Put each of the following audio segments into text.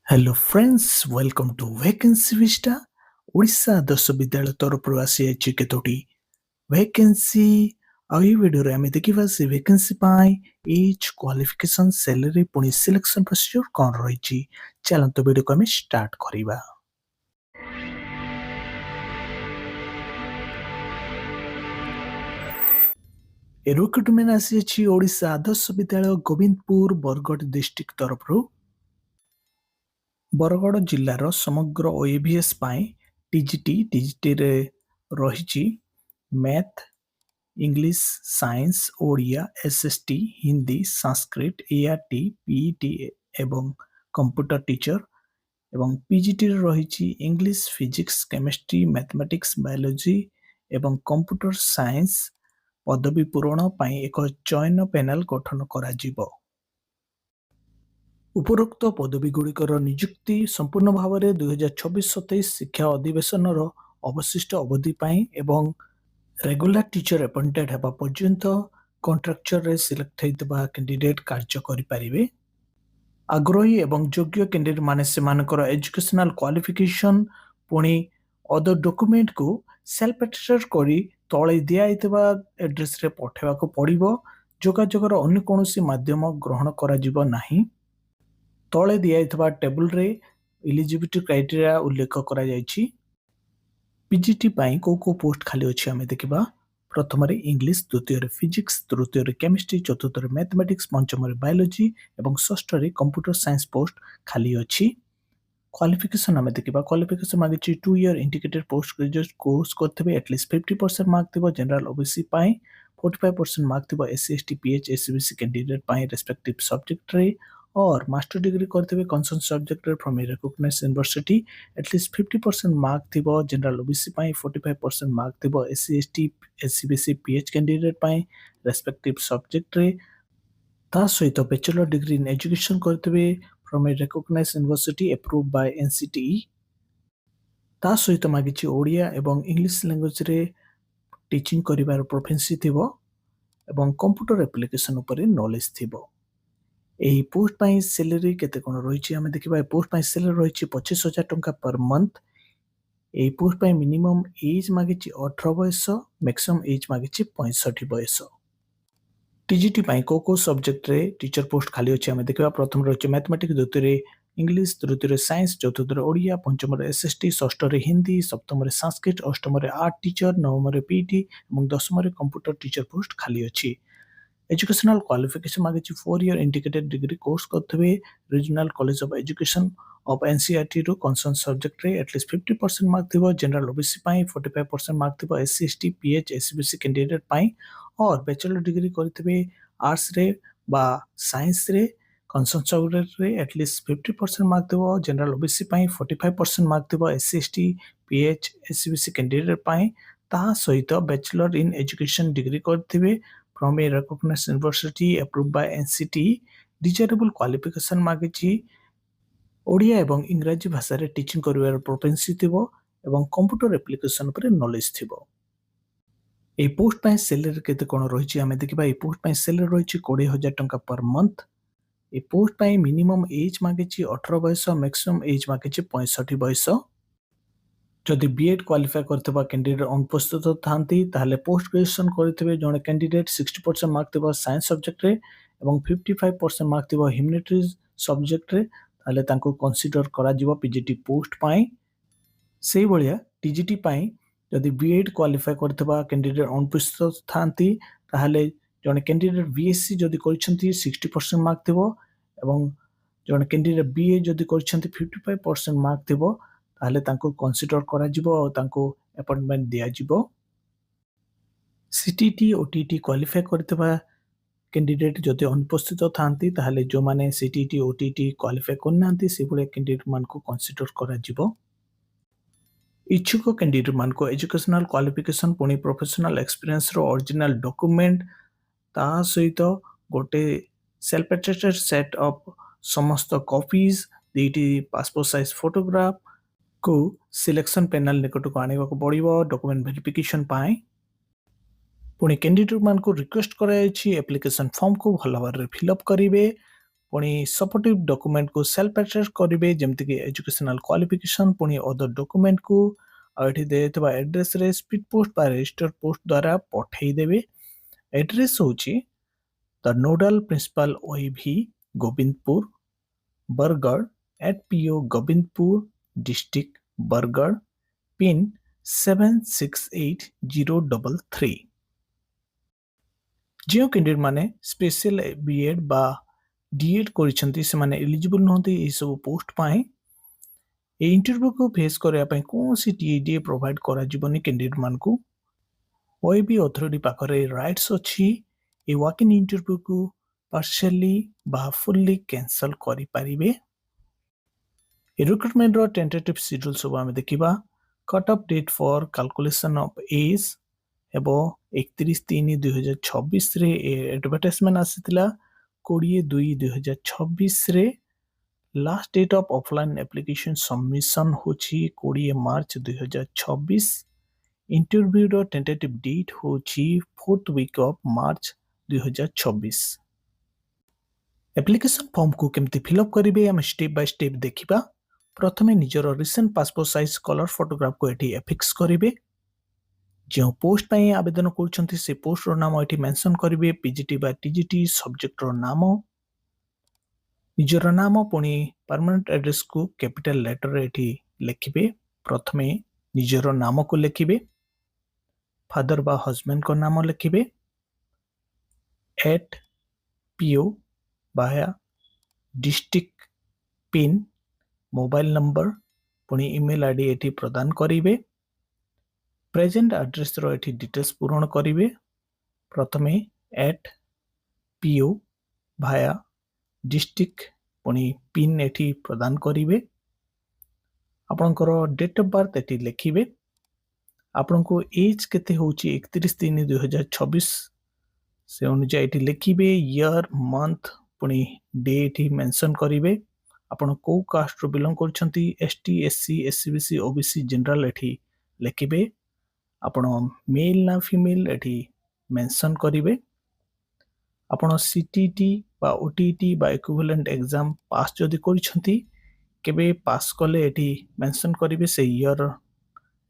Hello friends welcome to vacancy vista Odisha Adarsha Vidyalaya तरफ आसी केतोटी vacancy आई video रे आमे देखिबा से वैकेंसी पाई एज क्वालिफिकेशन सैलरी पुनी सिलेक्शन प्रोसीजर कोन रहिछि चलंतो वीडियो को आमे स्टार्ट करिबा ए रिक्रुटमेंट आसी ओडिशा आदर्श विद्यालय गोविंदपुर बरगढ़ डिस्ट्रिक्ट तरफ बरगड़ जिल्लार समग्र ओएभीएस टीजीटी रे रही math English science Odia SST Hindi Sanskrit ART PET एवं कंप्यूटर टीचर एवं पीजीटी रे रही English physics chemistry mathematics biology एवं कंप्यूटर साइंस पदवी पूरण पाई एक चयन पैनल गठन करा जिवो। उपरोक्त पदवीଗୁଡ଼ିକର ନିଯୁକ୍ତି ସମ୍ପୂର୍ଣ୍ଣ ଭାବରେ 2026-27 ଶିକ୍ଷା ଅଧିବେଶନର ଅବଶିଷ୍ଟ ଅବଧି ପାଇଁ ଏବଂ ରେଗୁଲାର ଟିଚର ଆପଏଣ୍ଟେଡ୍ ହେବା ପର୍ଯ୍ୟନ୍ତ କଣ୍ଟ୍ରାକ୍ଚରରେ ସିଲେକ୍ଟ ହୋଇଥିବା କ୍ୟାଣ୍ଡିଡେଟ୍ କାର୍ଯ୍ୟ କରିପାରିବେ। ଆଗ୍ରହୀ ଏବଂ ଯୋଗ୍ୟ କ୍ୟାଣ୍ଡିଡେଟ୍ମାନେ ସେମାନଙ୍କର ଏଜୁକେସନାଲ କ୍ୱାଲିଫିକେସନ ପୁଣି ଅଦର ଡକୁମେଣ୍ଟକୁ ସେଲ୍ଫ ଆଟେଷ୍ଟେଡ୍ କରି ତଳେ ଦିଆଯାଇଥିବା ଆଡ୍ରେସରେ ପଠାଇବାକୁ ପଡ଼ିବ। ଯୋଗାଯୋଗର ଅନ୍ୟ କୌଣସି ମାଧ୍ୟମ ଗ୍ରହଣ କରାଯିବ ନାହିଁ। तले दिया टेबल रे एलिजिबिलिटी क्राइटेरिया उल्लेख करा जायछि। पीजीटी पाई को पोस्ट खाली अछि हमें देखिबा। प्रथम रे इंग्लिश, द्वितीय रे फिजिक्स, तृतीय रे केमिस्ट्री, चतुर्थ रे मैथमेटिक्स, पंचम रे बायोलॉजी एवं षष्ठ रे कंप्यूटर साइंस पोस्ट खाली अछि। क्वालिफिकेशन हमें देखिबा। क्वालिफिकेशन मागिछि 2 year indicated post graduate course करथबे एटलीस्ट 50% मार्क थिबो जनरल ओबीसी पाई, 45% मार्क थिबो SC ST PH SEBC candidate पाई रेस्पेक्टिव सब्जेक्ट रे और मास्टर डिग्री करते concern subject from a recognised university at least 50% mark थिबो जनरल ओबीसी पाई, 45% मार्क थिबो SC ST SEBC PH candidate पाई रेस्पेक्टिव सब्जेक्ट रे। ता सहित बैचलर डिग्री इन एजुकेशन करते from a recognised university approved by NCTE. ता सहित मागिछि ओडिया एवं इंग्लिश लैंग्वेज रे टीचिंग करिवार प्रोफिशिएंसी थिबो एवं कंप्यूटर एप्लीकेशन ऊपर नॉलेज थिबो। एही पोस्ट पाई सैलरी केते कोन रहिछि हमें देखिबा। पोस्ट पाई सैलरी रहिछि 25,000 टंका पर मंथ। एही पोस्ट पाई मिनिमम एज मागिछि 18 वर्ष, मैक्सिमम एज मागिछि 65 वर्ष। टीजीटी पाई को सब्जेक्ट रे टीचर पोस्ट खाली अछि हमें देखिबा। प्रथम रहिछि मैथमेटिक्स, द्वितीय रे इंग्लिश, तृतीय रे साइंस, चतुर्थ रे ओडिया, पंचम रे एसएसटी, षष्ठ रे हिंदी, सप्तम रे संस्कृत, अष्टम रे आर्ट टीचर, नवम रे पीटी एवं दशम रे कंप्यूटर टीचर पोस्ट खाली अछि। एजुकेशनल क्वालिफिकेशन मागिछि 4 ईयर इंडिकेटेड डिग्री कोर्स करथबे regional college of education of NCERT रो कंसर्न सब्जेक्ट रे एटलीस्ट 50% मार्क थिबो जनरल ओबीसी पाई, 45% मार्क थिबो SC ST PH SEBC candidate पाई और बैचलर डिग्री करथबे आर्ट्स रे बा साइंस रे कंसर्न सब्जेक्ट रे एटलीस्ट 50% मार्क थिबो जनरल ओबीसी पाई, 45% मार्क थिबो SC ST PH SEBC candidate पाई। ता सहित बैचलर इन एजुकेशन डिग्री करथबे from a recognized university approved by NCTE। Desirable qualification मागिछि ओडिया एवं इंग्रजी भाषा रे टीचिंग करिवार प्रोफिशिएंसी थिबो एवं कंप्यूटर एप्लीकेशन पर नॉलेज थिबो। ए पोस्ट पाई सैलरी केते कोन रहिछि हमें देखिबा। ए पोस्ट पाई सैलरी रहिछि 20,000 टंका पर मंथ। ए पोस्ट पाई मिनिमम एज मागिछि 18 वर्ष, मैक्सिमम एज मागिछि 65 वर्ष। जदि बीएड क्वालिफाई करथिबा कैंडिडेट अनुपस्थित थांती ताहले पोस्ट ग्रेजुएशन करथिबे जने कैंडिडेट 60% मार्क थिबा साइंस सब्जेक्ट रे एवं 55% मार्क थिबा ह्यूमैनिटीज सब्जेक्ट रे ताहले तांको कंसीडर करा जिवो पीजीटी पोस्ट पाई। सेही बलिया टीजीटी पाई जदि बीएड क्वालिफाई करथिबा कैंडिडेट अनुपस्थित थांती ताहले जने कैंडिडेट बीएससी जदि करछंती 60% मार्क थिबो एवं जने कैंडिडेट बीए जदि करछंती 55% मार्क थिबो ताहले तांको कंसीडर करा जिवो और तांको अपॉइंटमेंट दिया जिवो। सीटीटी ओटीटी क्वालिफाई करथिबा कैंडिडेट जदि अनुपस्थित थांती ताहले जो माने सीटीटी ओटीटी क्वालिफाई करनांती से बळे कैंडिडेट मान को कंसीडर करा जिवो। इच्छुक कैंडिडेट मान को एजुकेशनल क्वालिफिकेशन पुनी प्रोफेशनल एक्सपीरियंस रो ओरिजिनल डॉक्यूमेंट ता सहित गोटे सेल्फ अटेस्टेड सेट ऑफ समस्त कॉपीज दीटी पासपोर्ट साइज फोटोग्राफ को सिलेक्शन पैनल निकट को आने को पड़िबो डॉक्यूमेंट वेरिफिकेशन पाए। पुणी कैंडिडेट मान को रिक्वेस्ट कराई एप्लिकेशन फॉर्म को भल भाव फिलअप करेंगे। पुणी सपोर्टिव डॉक्यूमेंट को सेल्फ अटेस्ट करेंगे जमती कि एजुकेशनल क्वालिफिकेशन पुणी अदर डॉक्यूमेंट को आठी देथिबा एड्रेस रे स्पीड पोस्ट बा रजिस्टर पोस्ट द्वारा पठेई देबे। एड्रेस होची the nodal principal OAV Gobindpur Bargarh at PO Gobindpur district Bargarh pin 768033। जो कैंडिडेट माने स्पेशल बीएड बा डीएड करिसंती से माने एलिजिबल नहंती ए सब पोस्ट पाए ए इंटरव्यू को फेस करया पय कोन सी टीडीए प्रोवाइड करा जीवनी कैंडिडेट मान को ओएबी अथॉरिटी पाखरे राइट्स अछि ए वॉक इन इंटरव्यू को पार्शियली बा फुल्ली कैंसल करि परिबे। रिक्रुटमेंट रो टेंटेटिव शेड्यूल सब आमे देखिबा। Cut off date for calculation of age एबो 31/3/2026 रे एडवर्टाइजमेंट आसीतिला। 20/2/2026 रे last date of offline application submission होची 20 मार्च 2026। इंटरव्यू रो टेंटेटिव डेट होची 4th week of March 2026। Application form को केमती फिलअप करिवे हम स्टेप बाय स्टेप देखिबा। प्रथमे निजर recent passport size colour photograph को एठी एफिक्स करिवे। जो पोस्ट पई आवेदन करछंती से पोस्ट रो नाम एठी मेंशन करिवे। पीजीटी बा टीजीटी सब्जेक्ट रो नाम निजर नाम पुणी परमानेंट एड्रेस को कैपिटल लेटर रे एठी लिखिबे। प्रथमे निजर नाम को लिखिबे। फादर बा हस्बैंड को नाम लिखिबे। एट पीओ बाया डिस्ट्रिक्ट पिन मोबाइल नंबर पुणी ईमेल आईडी एठी प्रदान करिवे। प्रेजेंट एड्रेस रो एठी डिटेल्स पूर्ण करिवे। प्रथमे एट पीओ भाया डिस्ट्रिक्ट पुणी पिन एठी प्रदान करिवे। आपनकर डेट ऑफ बर्थ एठी लिखिवे। आपनको एज केते होची 31/3/2026 से अनुसार एठी लिखिवे। ईयर मंथ पुणी डे एठी मेंशन करिवे। आपण को कास्ट रो बिलोंग करछंती ST SC SEBC OBC general एठी लिखिबे। आपण मेल ना फीमेल एठी मेंशन करिवे। आपण सीटीटी बा ओटीटी बा इक्विवेलेंट एग्जाम पास जदि करछंती केबे पास कले एठी मेंशन करिवे। से ईयर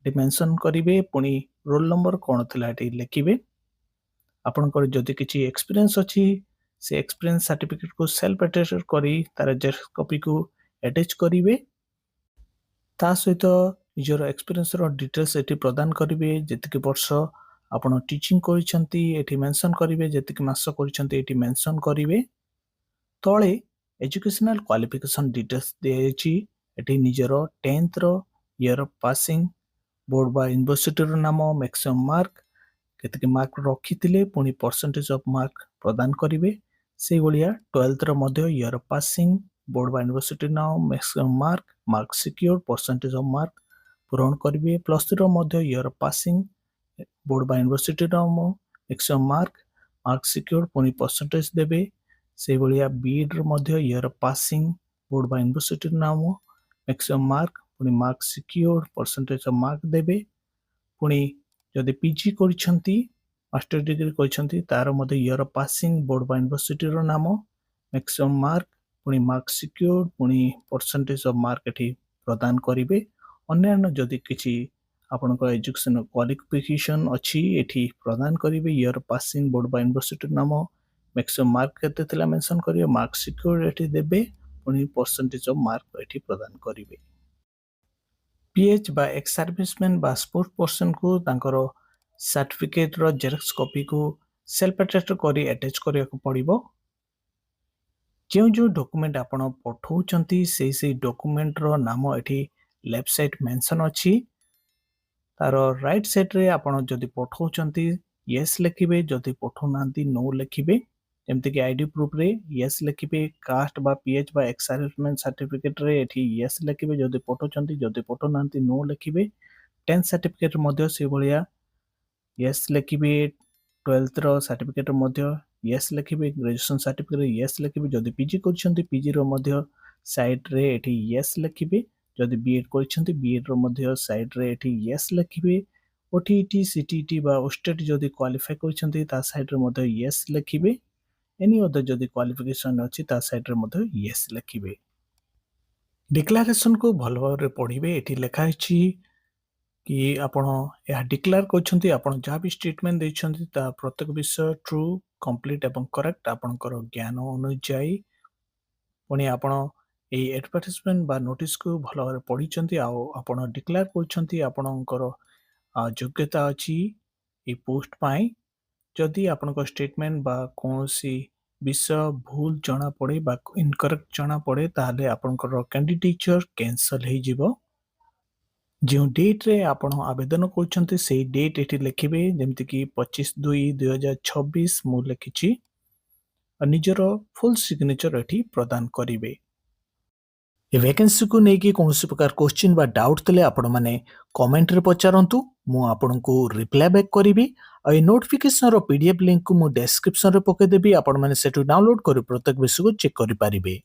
एठी मेंशन करिवे। पुणी रोल नंबर कोन थला एठी लिखिबे। आपनकर जदि किछि एक्सपीरियंस अछि से एक्सपीरियंस सर्टिफिकेट को सेल्फ अटेस्ट करी तार जेरॉक्स कॉपी को अटैच करिवे। ता सहित निजर एक्सपीरियंस रो डिटेल्स एठी प्रदान करिवे। जेतिके वर्ष आपण टीचिंग करिसंती एठी मेंशन करिवे। जेतिके मास करिसंती एठी मेंशन करिवे। तळे एजुकेशनल क्वालिफिकेशन डिटेल्स देछि। एठी निजर 10th रो ईयर ऑफ पासिंग बोर्ड बा यूनिवर्सिटी रो नाम मैक्सिमम मार्क केतके मार्क रखिथिले पुणी परसेंटेज ऑफ मार्क प्रदान करिवे। से भलिया 12th रो मध्ये ईयर ऑफ पासिंग बोर्ड बा यूनिवर्सिटी नाम maximum mark mark secure percentage of mark पूरण करिवे। प्लस 3 रो मध्ये ईयर ऑफ पासिंग बोर्ड बा यूनिवर्सिटी नाम मैक्सिमम मार्क मार्क सिक्योर पुणी परसेंटेज देबे। से भलिया बीएड रो मध्ये ईयर ऑफ पासिंग बोर्ड बा यूनिवर्सिटी नाम मैक्सिमम मार्क पुणी mark secure percentage of mark देबे। पुणी जदि पीजी करिसंती मास्टर डिग्री करिसंती तार मध्ये ईयर ऑफ पासिंग बोर्ड बा यूनिवर्सिटी रो नाम मैक्सिमम मार्क पुणी मार्क सिक्योर पुणी परसेंटेज ऑफ मार्क एठी प्रदान करिवे। अन्य जदि किछि आपनको एजुकेशन क्वालिफिकेशन अछि एठी प्रदान करिवे। ईयर ऑफ पासिंग बोर्ड बा यूनिवर्सिटी नाम मैक्सिमम मार्क केते थिला मेंशन करिवे। मार्क सिक्योर एठी देबे पुणी परसेंटेज ऑफ मार्क एठी प्रदान करिवे। पीएच बा एक्स सर्विसमैन बा स्पोर्ट पर्सन को तांकर सर्टिफिकेट रो जेरॉक्स कॉपी को सेल्फ अटेस्ट करी अटैच करिया को पड़िबो। जो डॉक्यूमेंट आपण पठौचंती से डॉक्यूमेंट रो नाम एठी लेफ्ट साइड मेंशन अछि। तार राइट साइड रे आपण जदि पठौचंती यस लिखिबे। जदि पठौनांती नो लिखिबे। जेमति कि आईडी प्रूफ रे यस लिखिबे। कास्ट बा पीएच बा एक्स सर्विसमैन सर्टिफिकेट रे एठी यस लिखिबे जदि पठौचंती। जदि पठौनांती नो लिखिबे। 10th सर्टिफिकेट मध्ये से भलिया यस लिखिबे। 12th रो सर्टिफिकेट मध्ये यस लिखिबे। ग्रेजुएशन सर्टिफिकेट रे यस लिखिबे। जदि पीजी करछंती पीजी रो मध्ये साइड रे एठी यस लिखिबे। जदि बीएड करछंती बीएड रो मध्ये साइड रे एठी यस लिखिबे। ओटीटी सीटीटी बा ओस्टेट जदि क्वालिफाई करछंती ता साइड रे मध्ये यस लिखिबे। एनी अदर जदि क्वालिफिकेशन अछि ता साइड रे मध्य यस लिखिबे। डिक्लेरेशन को भल भाବରେ पढ़िबे। एठी लेखा अछि कि आपण या डिक्लेयर करछन्ती आपण जहा भी स्टेटमेंट दैछन्ती ता प्रत्येक विषय ट्रू कंप्लीट एवं करेक्ट आपणकर ज्ञान अनुଯାयी पुणी आपण एई एडवर्टाइजमेंट बा नोटिस को भल भाବରେ पढिछन्ती आ आपण डिक्लेयर करछन्ती आपणकर योग्यता अछि ए पोस्ट पाई। जदि आपणकर स्टेटमेंट बा कोनोसी विषय भूल जणा पड़े बा इनकरेक्ट जणा पड़े ताले आपणकर कैंडिडेचर कैंसल हे जिवो। जो डेट रे आपण आवेदन करछन्ती से डेट एठी लिखिबे जेमति कि 25/2/2026 मु लिखिछि और निजर फुल सिग्नेचर एठी प्रदान करिवे। ए वैकेंसी को नेकी कोनोसी प्रकार क्वेश्चन बा डाउट तले आपण माने कमेंट रे पचारंतु मु आपनको रिप्लाई बैक करिवि। आ ए नोटिफिकेशन रो पीडीएफ लिंक को मु डिस्क्रिप्शन रे पके देबी। आपण माने सेटु डाउनलोड करि प्रत्येक विषय को चेक करि पारिबे।